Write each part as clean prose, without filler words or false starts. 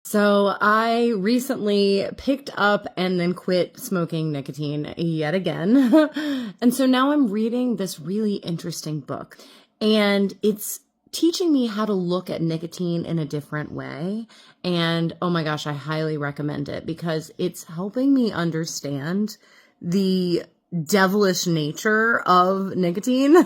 So I recently picked up and then quit smoking nicotine yet again. And so now I'm reading this really interesting book, and it's teaching me how to look at nicotine in a different way. And oh my gosh, I highly recommend it because it's helping me understand the devilish nature of nicotine.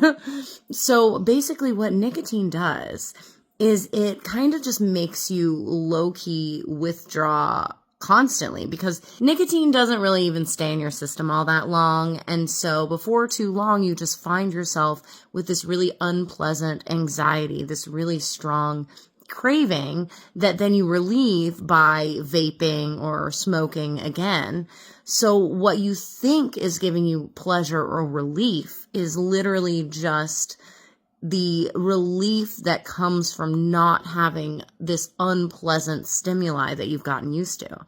So basically what nicotine does is it kind of just makes you low-key withdraw constantly, because nicotine doesn't really even stay in your system all that long. And so before too long, you just find yourself with this really unpleasant anxiety, this really strong craving that then you relieve by vaping or smoking again. So what you think is giving you pleasure or relief is literally just the relief that comes from not having this unpleasant stimuli that you've gotten used to.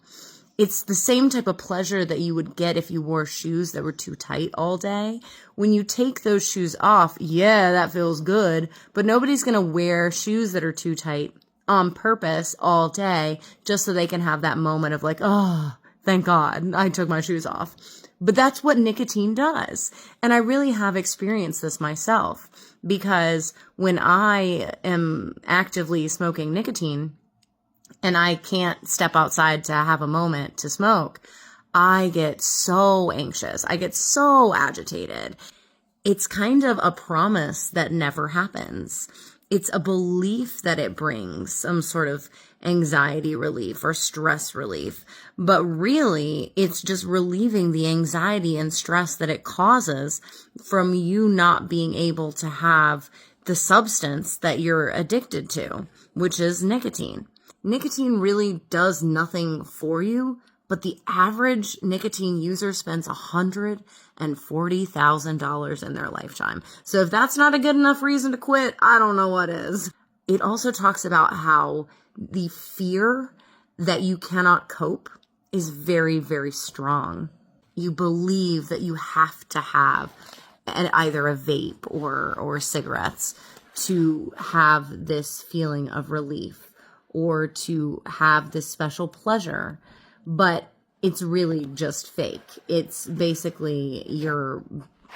It's the same type of pleasure that you would get if you wore shoes that were too tight all day. When you take those shoes off, yeah, that feels good, but nobody's going to wear shoes that are too tight on purpose all day just so they can have that moment of like, oh, thank God I took my shoes off. But that's what nicotine does. And I really have experienced this myself, because when I am actively smoking nicotine and I can't step outside to have a moment to smoke, I get so anxious. I get so agitated. It's kind of a promise that never happens. It's a belief that it brings some sort of anxiety relief or stress relief. But really, it's just relieving the anxiety and stress that it causes from you not being able to have the substance that you're addicted to, which is nicotine. Nicotine really does nothing for you, but the average nicotine user spends $140,000 in their lifetime. So if that's not a good enough reason to quit, I don't know what is. It also talks about how the fear that you cannot cope is very, very strong. You believe that you have to have either a vape or cigarettes to have this feeling of relief or to have this special pleasure. But it's really just fake. It's basically you're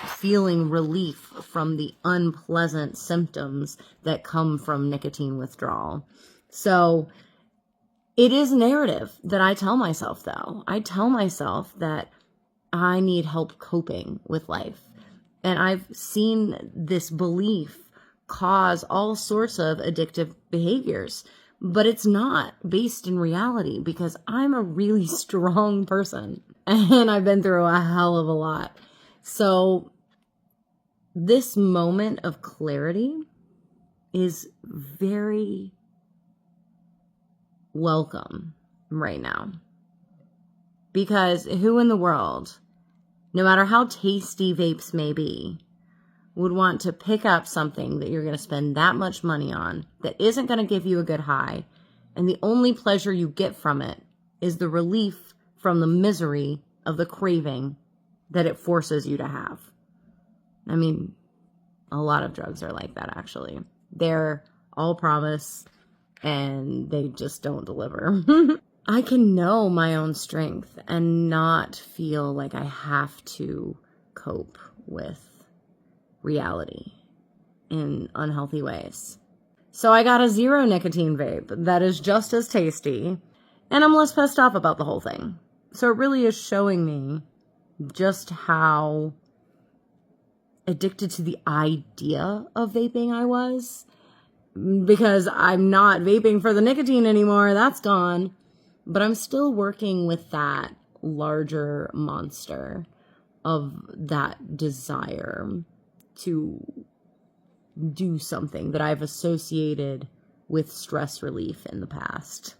feeling relief from the unpleasant symptoms that come from nicotine withdrawal. So it is a narrative that I tell myself, though. I tell myself that I need help coping with life. And I've seen this belief cause all sorts of addictive behaviors. But it's not based in reality, because I'm a really strong person and I've been through a hell of a lot. So this moment of clarity is very welcome right now, because who in the world, no matter how tasty vapes may be, would want to pick up something that you're going to spend that much money on that isn't going to give you a good high, and the only pleasure you get from it is the relief from the misery of the craving that it forces you to have. I mean, a lot of drugs are like that, actually. They're all promise, and they just don't deliver. I can know my own strength and not feel like I have to cope with reality in unhealthy ways. So I got a zero nicotine vape that is just as tasty, and I'm less pissed off about the whole thing. So it really is showing me just how addicted to the idea of vaping I was, because I'm not vaping for the nicotine anymore. That's gone. But I'm still working with that larger monster of that desire to do something that I've associated with stress relief in the past.